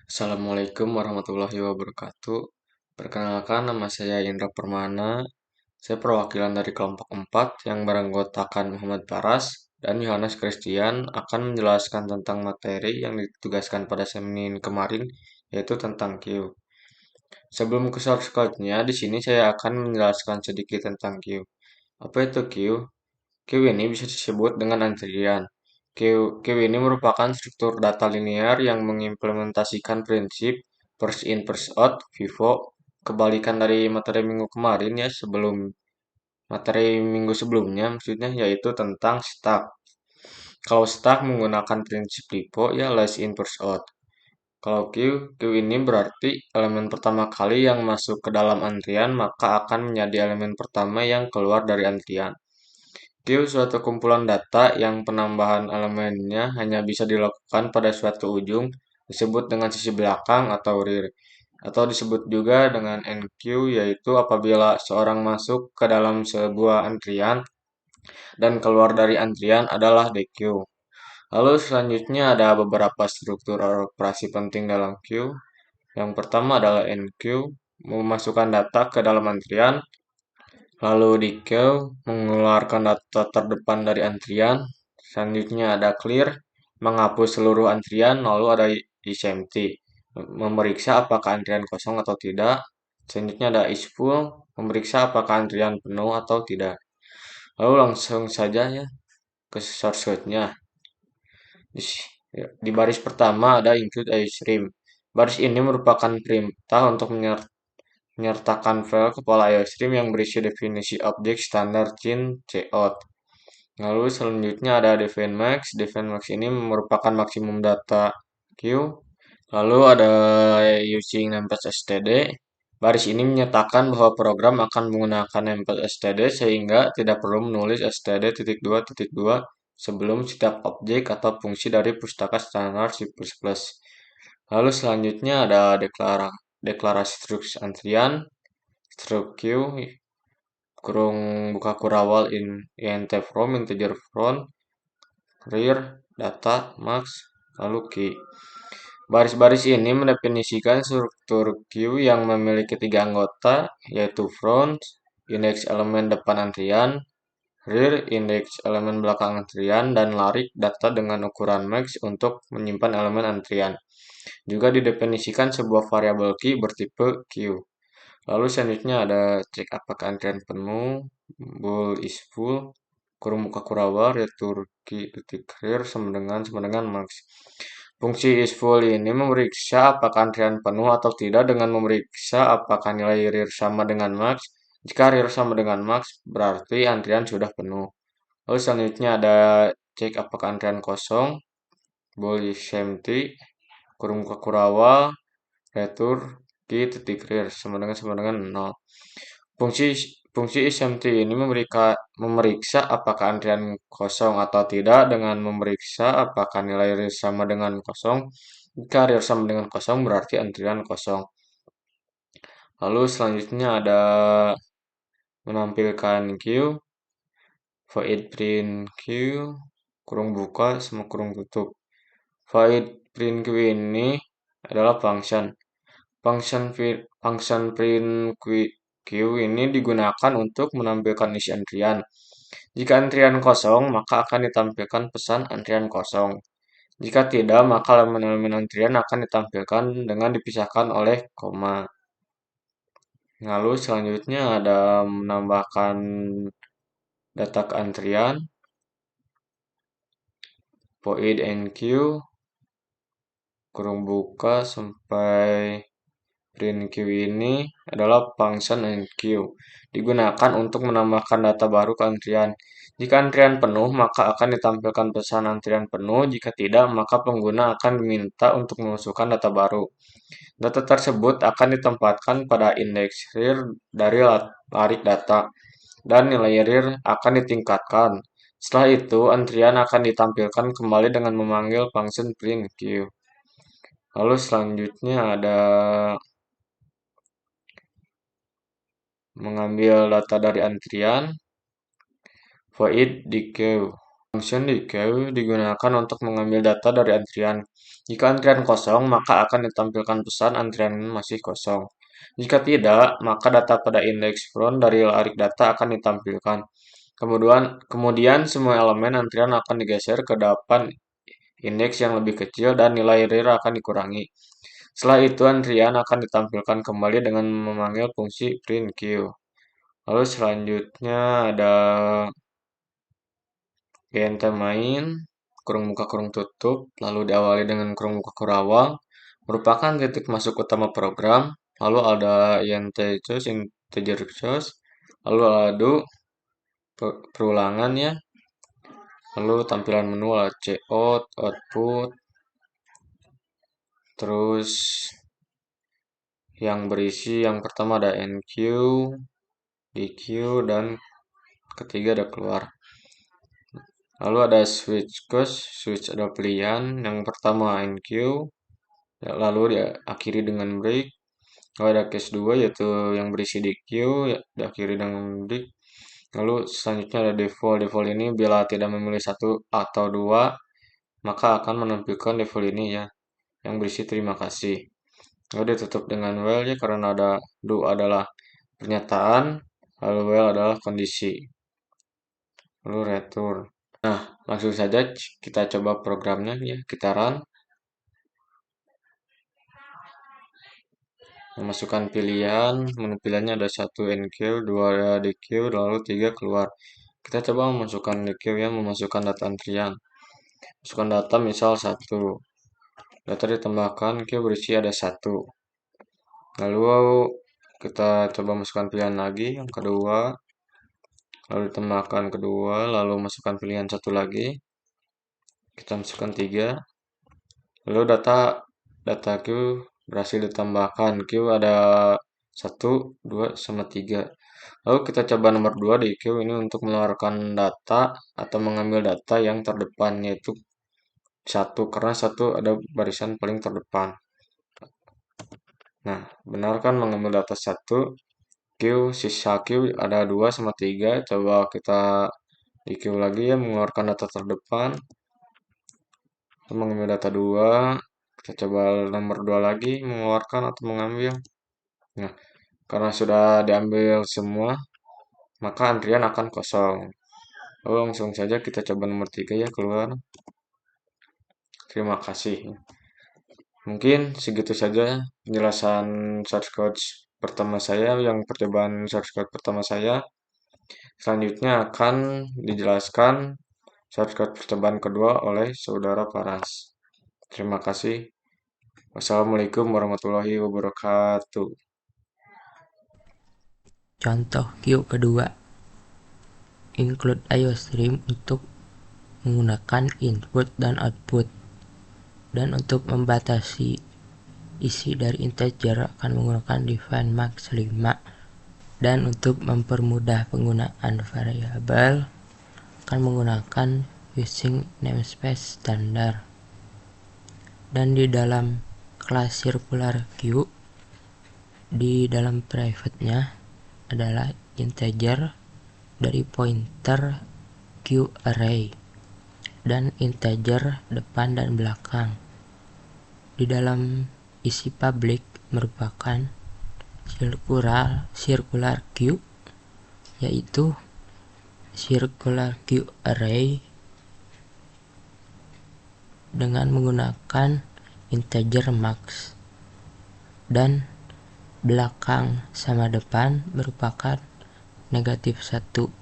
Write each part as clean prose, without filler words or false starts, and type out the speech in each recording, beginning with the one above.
Assalamualaikum warahmatullahi wabarakatuh. Perkenalkan, nama saya Indra Permana. Saya perwakilan dari kelompok 4 yang beranggotakan Muhammad Paras dan Yohanes Christian akan menjelaskan tentang materi yang ditugaskan pada Senin kemarin, yaitu tentang Q. Sebelum ke shortcut-nya, di sini saya akan menjelaskan sedikit tentang Q. Apa itu Q? Q ini bisa disebut dengan antrian. Q ini merupakan struktur data linear yang mengimplementasikan prinsip first in first out FIFO, kebalikan dari materi minggu kemarin ya, materi minggu sebelumnya maksudnya, yaitu tentang stack. Kalau stack menggunakan prinsip LIFO ya, last in first out. Kalau Q ini berarti elemen pertama kali yang masuk ke dalam antrian maka akan menjadi elemen pertama yang keluar dari antrian. Q suatu kumpulan data yang penambahan elemennya hanya bisa dilakukan pada suatu ujung, disebut dengan sisi belakang atau rear, atau disebut juga dengan NQ, yaitu apabila seorang masuk ke dalam sebuah antrian dan keluar dari antrian adalah DQ. Lalu selanjutnya ada beberapa struktur operasi penting dalam Q. Yang pertama adalah NQ, memasukkan data ke dalam antrian. Lalu di queue mengeluarkan data terdepan dari antrian. Selanjutnya ada clear, menghapus seluruh antrian. Lalu ada is empty, memeriksa apakah antrian kosong atau tidak. Selanjutnya ada is full, memeriksa apakah antrian penuh atau tidak. Lalu langsung saja ya ke shortcut-nya. Di, di baris pertama ada include iostream. Baris ini merupakan perintah untuk menyertakan file kepala iostream yang berisi definisi objek standar chain cout. Lalu selanjutnya ada define max. Define max ini merupakan maksimum data queue. Lalu ada using nempel std. Baris ini menyatakan bahwa program akan menggunakan nempel std sehingga tidak perlu menulis std.2.2 sebelum setiap objek atau fungsi dari pustaka standar C++. Lalu selanjutnya ada deklarasi struks antrian, struk queue, kurung buka kurawal int from integer front, rear, data, max, lalu key. Baris-baris ini mendefinisikan struktur queue yang memiliki 3 anggota, yaitu front, indeks elemen depan antrian, rear, indeks elemen belakang antrian, dan larik data dengan ukuran max untuk menyimpan elemen antrian. Juga didefinisikan sebuah variabel key bertipe queue. Lalu selanjutnya ada cek apakah antrian penuh, bool is full, kurung muka kurawal, retur key detik rear sama dengan max. Fungsi is full ini memeriksa apakah antrian penuh atau tidak dengan memeriksa apakah nilai rear sama dengan max. Jika rear sama dengan max, berarti antrian sudah penuh. Lalu selanjutnya ada cek apakah antrian kosong, bool is empty, kurung muka kurawal, retur key titik rear sama dengan 0. Fungsi fungsi isempty ini memeriksa apakah antrian kosong atau tidak dengan memeriksa apakah nilai real sama dengan kosong. Jika real sama dengan kosong berarti antrian kosong. Lalu selanjutnya ada menampilkan queue, void print queue, kurung buka sama kurung tutup. Void print queue ini adalah function. Function print queue ini digunakan untuk menampilkan isi antrian. Jika antrian kosong, maka akan ditampilkan pesan antrian kosong. Jika tidak, maka elemen-elemen antrian akan ditampilkan dengan dipisahkan oleh koma. Lalu selanjutnya ada menambahkan data ke antrian, void enq, kurung buka sampai print queue ini adalah function enq. Digunakan untuk menambahkan data baru ke antrian. Jika antrian penuh, maka akan ditampilkan pesan antrian penuh. Jika tidak, maka pengguna akan diminta untuk memasukkan data baru. Data tersebut akan ditempatkan pada indeks rear dari larik data, dan nilai rear akan ditingkatkan. Setelah itu, antrian akan ditampilkan kembali dengan memanggil function print queue. Lalu selanjutnya ada mengambil data dari antrian, void di queue. Function di queue digunakan untuk mengambil data dari antrian. Jika antrian kosong, maka akan ditampilkan pesan antrian masih kosong. Jika tidak, maka data pada indeks front dari larik data akan ditampilkan. Kemudian semua elemen antrian akan digeser ke depan indeks yang lebih kecil dan nilai RIR akan dikurangi. Setelah itu antrian akan ditampilkan kembali dengan memanggil fungsi print queue. Lalu selanjutnya ada GNT main, kurung buka kurung tutup, lalu diawali dengan kurung buka kurung awal, merupakan titik masuk utama program, lalu ada int choose, integer choose, lalu ada perulangan ya, lalu tampilan menu ada cout, output, terus yang berisi yang pertama ada enq, dq, dan ketiga ada keluar. Lalu ada switch case, switch ada pilihan. Yang pertama enq, lalu diakhiri dengan break. Lalu ada case 2 yaitu yang berisi dq, ya, diakhiri dengan break. Lalu selanjutnya ada default. Default ini bila tidak memilih satu atau dua, maka akan menampilkan default ini ya, yang berisi terima kasih. Lalu ditutup dengan while ya, karena ada do adalah pernyataan, lalu while adalah kondisi. Lalu return. Nah, langsung saja kita coba programnya ya, kita run. Memasukkan pilihan, menu pilihannya ada 1 enq, 2 dq, lalu 3 keluar. Kita coba memasukkan dq ya, memasukkan data antrian. Masukkan data misal 1. Data ditambahkan, Q berisi ada 1. Lalu kita coba masukkan pilihan lagi, yang kedua. Lalu ditambahkan kedua, lalu masukkan pilihan 1 lagi. Kita masukkan 3. Lalu data Q berhasil ditambahkan. Q ada 1, 2, sama 3. Lalu kita coba nomor 2 di Q ini untuk mengeluarkan data atau mengambil data yang terdepan, yaitu 1, karena 1 ada barisan paling terdepan. Nah, benar kan mengambil data 1, Q, sisa Q ada 2 sama 3. Coba kita di Q lagi ya, mengeluarkan data terdepan. Mengambil data 2. Kita coba nomor 2 lagi, mengeluarkan atau mengambil. Nah, karena sudah diambil semua, maka antrian akan kosong. Lalu langsung saja kita coba nomor 3 ya, keluar. Terima kasih. Mungkin segitu saja penjelasan source code pertama saya, yang percobaan source code pertama saya. Selanjutnya akan dijelaskan source code percobaan kedua oleh saudara Paras. Terima kasih. Wassalamualaikum warahmatullahi wabarakatuh. Contoh Q kedua, include IOStream untuk menggunakan input dan output. Dan untuk membatasi isi dari integer akan menggunakan define max 5. Dan untuk mempermudah penggunaan variabel akan menggunakan using namespace standar. Dan di dalam kelas circular Q, di dalam private-nya adalah integer dari pointer Q array dan integer depan dan belakang. Di dalam isi public merupakan circular Q, yaitu circular Q array dengan menggunakan integer max, dan belakang sama depan merupakan negatif 1.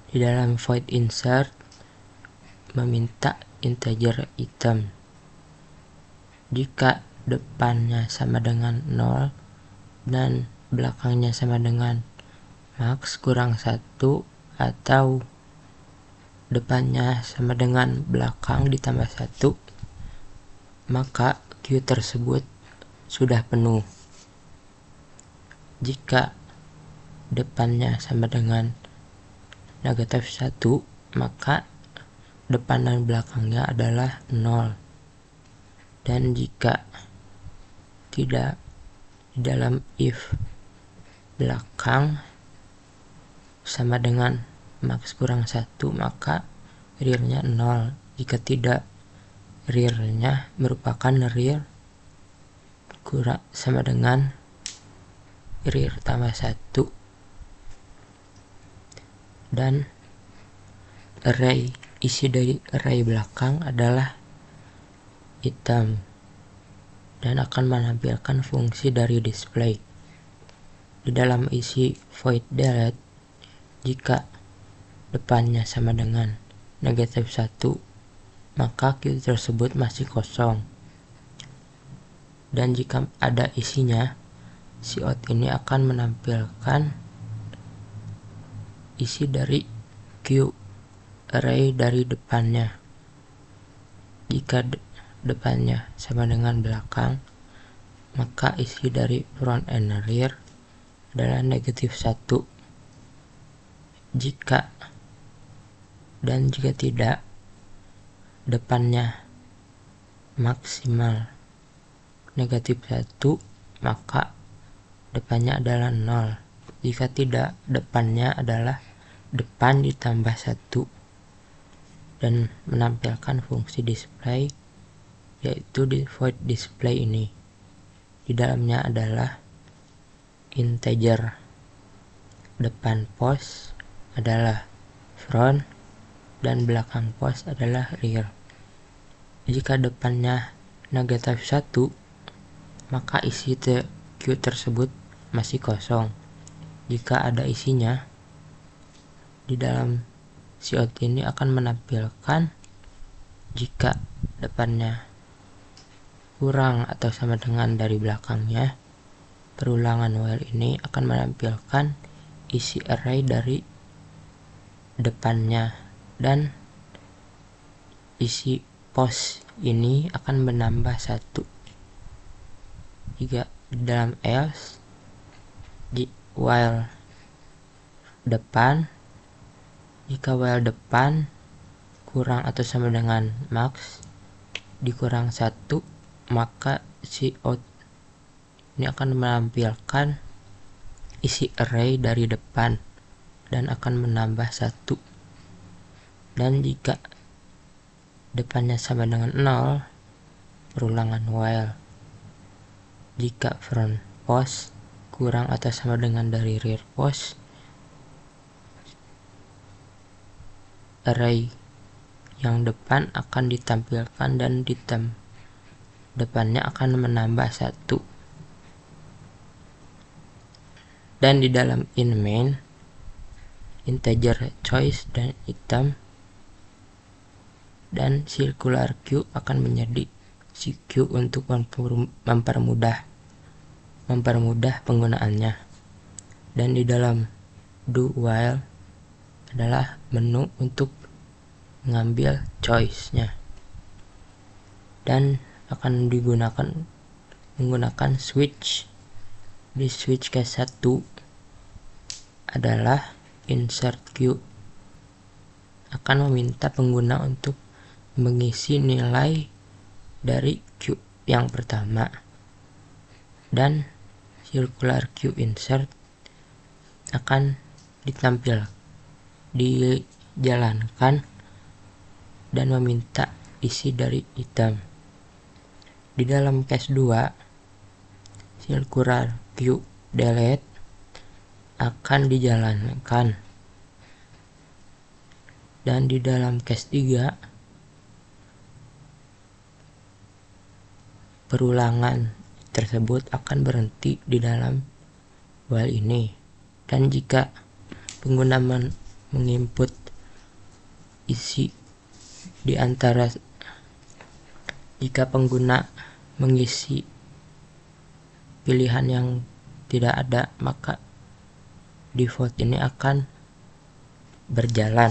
Di dalam void insert meminta integer item. Jika depannya sama dengan 0 dan belakangnya sama dengan max kurang 1, atau depannya sama dengan belakang ditambah 1, maka Q tersebut sudah penuh. Jika depannya sama dengan negatif 1, maka depan dan belakangnya adalah 0. Dan jika tidak, di dalam if belakang sama dengan max kurang 1, maka real-nya 0. Jika tidak, real-nya merupakan real kurang sama dengan real tambah 1. Dan isi dari array belakang adalah hitam dan akan menampilkan fungsi dari display. Di dalam isi void delete, jika depannya sama dengan negatif 1, maka queue tersebut masih kosong. Dan jika ada isinya, cout ini akan menampilkan isi dari queue array dari depannya. Jika depannya sama dengan belakang, maka isi dari front and rear adalah negatif 1. Jika tidak, depannya maksimal negatif 1, maka depannya adalah 0. Jika tidak, depannya adalah depan ditambah 1 dan menampilkan fungsi display, yaitu di void display ini. Di dalamnya adalah integer. Depan pos adalah front dan belakang pos adalah rear. Jika depannya negatif 1, maka isi queue tersebut masih kosong. Jika ada isinya, di dalam cout ini akan menampilkan jika depannya kurang atau sama dengan dari belakangnya. Perulangan while ini akan menampilkan isi array dari depannya, dan isi pos ini akan menambah 1. Jika dalam else, while depan, jika while depan kurang atau sama dengan max dikurang 1, maka cout ini akan menampilkan isi array dari depan dan akan menambah 1. Dan jika depannya sama dengan 0, perulangan while. Jika front post kurang atau sama dengan dari rear post, array yang depan akan ditampilkan dan depannya akan menambah 1. Dan di dalam in main, integer choice dan item dan circular queue akan menjadi queue untuk mempermudah penggunaannya. Dan di dalam do while adalah menu untuk mengambil choice-nya, dan akan menggunakan switch. Di switch case 1 adalah insert queue, akan meminta pengguna untuk mengisi nilai dari queue yang pertama. Dan circular queue insert akan dijalankan dan meminta isi dari item. Di dalam case 2, circular queue delete akan dijalankan. Dan di dalam case 3, perulangan tersebut akan berhenti di dalam while ini. Dan jika pengguna menginput isi di antara jika pengguna mengisi pilihan yang tidak ada, maka default ini akan berjalan.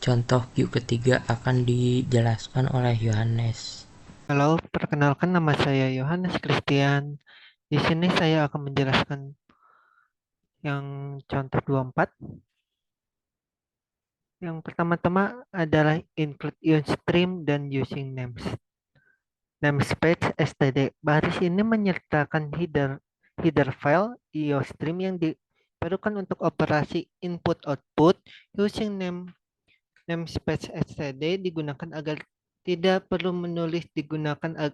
Contoh queue ketiga akan dijelaskan oleh Yohanes. Halo, perkenalkan nama saya Yohanes Christian. Di sini saya akan menjelaskan Yang contoh 24. Yang pertama-tama adalah include stream dan using names. Namespace std. Baris ini menyertakan header file iostream yang diperlukan untuk operasi input-output. Using namespace std digunakan agar tidak perlu menulis digunakan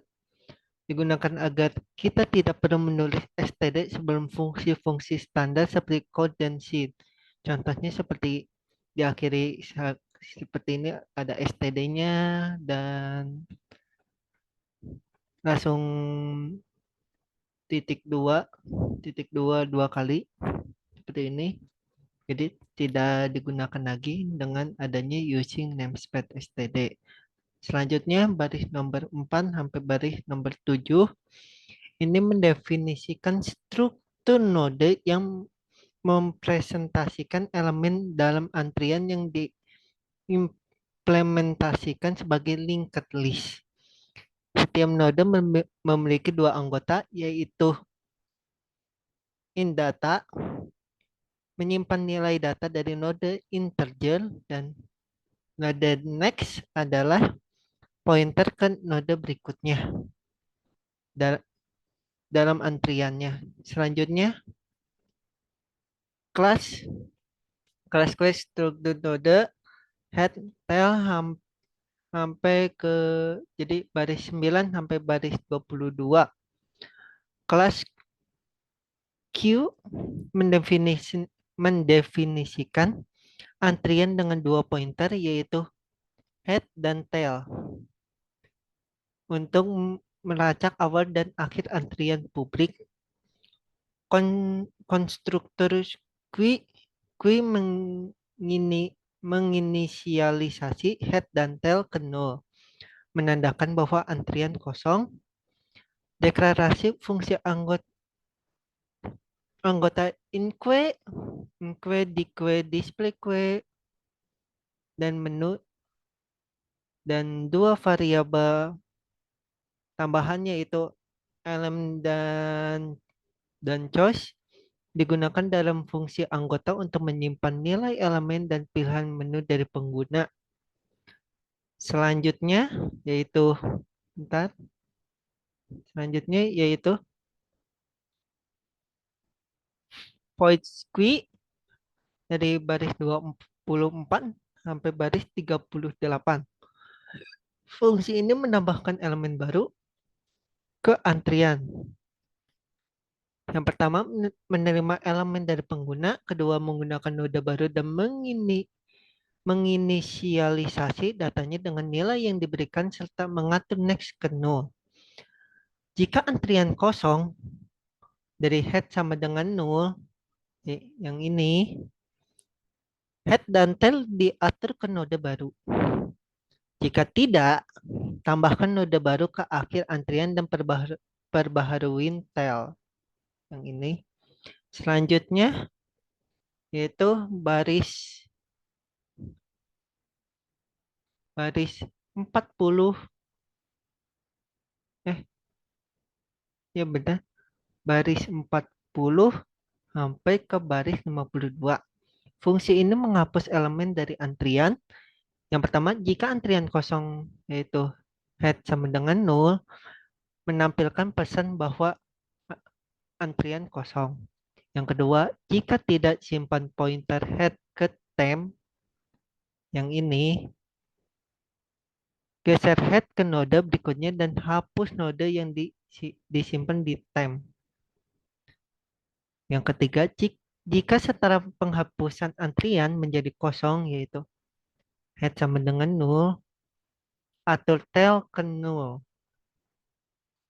agar kita tidak perlu menulis std sebelum fungsi-fungsi standar seperti code dan sheet. Contohnya seperti diakhiri seperti ini ada std-nya dan langsung titik dua dua kali seperti ini. Jadi tidak digunakan lagi dengan adanya using namespace std. Selanjutnya baris nomor 4 sampai baris nomor 7 ini mendefinisikan struktur node yang mempresentasikan elemen dalam antrian yang diimplementasikan sebagai linked list. Setiap node memiliki dua anggota, yaitu indata, menyimpan nilai data dari node integer, dan node next adalah pointer ke node berikutnya dalam antriannya. Selanjutnya, kelas kelas struktur node head tail sampai ke jadi baris 9 sampai baris 22. Kelas Q mendefinisikan antrian dengan dua pointer yaitu head dan tail untuk melacak awal dan akhir antrian publik. Konstruktor Q menginisialisasi head dan tail ke nol, menandakan bahwa antrian kosong. Deklarasi fungsi anggota inque, deque, displayque, dan menu, dan dua variabel tambahannya yaitu element dan choice digunakan dalam fungsi anggota untuk menyimpan nilai elemen dan pilihan menu dari pengguna. Selanjutnya yaitu bentar. Selanjutnya yaitu void squee dari baris 24 sampai baris 38. Fungsi ini menambahkan elemen baru ke antrian. Yang pertama, menerima elemen dari pengguna. Kedua, menggunakan node baru dan menginisialisasi datanya dengan nilai yang diberikan serta mengatur next ke nol. Jika antrian kosong dari head sama dengan nol, yang ini, head dan tail diatur ke node baru. Jika tidak, tambahkan node baru ke akhir antrian dan perbaharuin tail. Yang ini. Selanjutnya, yaitu baris 40, ya benar, baris 40 sampai ke baris 52. Fungsi ini menghapus elemen dari antrian. Yang pertama, jika antrian kosong yaitu head sama dengan 0, menampilkan pesan bahwa antrian kosong. Yang kedua, jika tidak simpan pointer head ke temp, yang ini, geser head ke node berikutnya dan hapus node yang disimpan di temp. Yang ketiga, jika setelah penghapusan antrian menjadi kosong, yaitu head sama dengan 0, atur tail ke 0.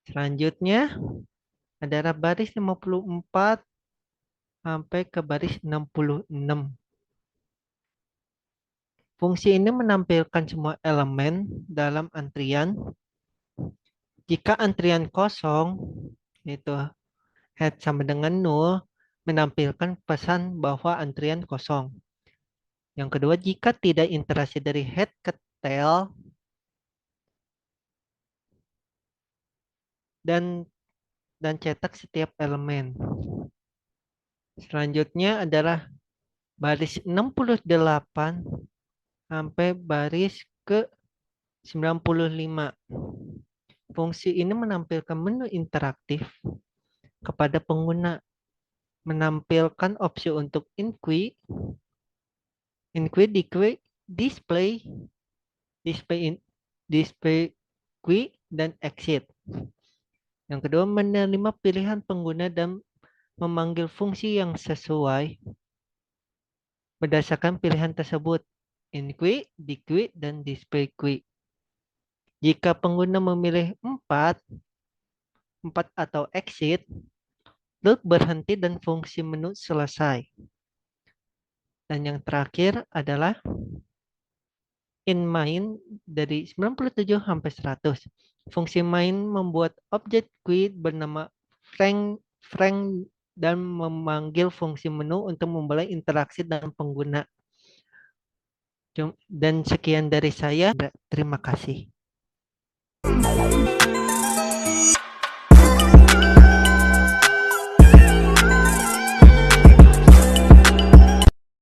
Selanjutnya adalah baris 54 sampai ke baris 66. Fungsi ini menampilkan semua elemen dalam antrian. Jika antrian kosong, yaitu head sama dengan 0, menampilkan pesan bahwa antrian kosong. Yang kedua, jika tidak interaksi dari head ke tail dan cetak setiap elemen. Selanjutnya adalah baris 68 sampai baris ke 95. Fungsi ini menampilkan menu interaktif kepada pengguna, menampilkan opsi untuk inquiry, decrease, display, display queue, dan exit. Yang kedua, menerima pilihan pengguna dan memanggil fungsi yang sesuai berdasarkan pilihan tersebut, inquiry, decrease, dan display queue. Jika pengguna memilih 4 atau exit, loop berhenti dan fungsi menu selesai. Dan yang terakhir adalah in main dari 97 sampai 100. Fungsi main membuat objek queue bernama Frank dan memanggil fungsi menu untuk memulai interaksi dengan pengguna. Dan sekian dari saya. Terima kasih.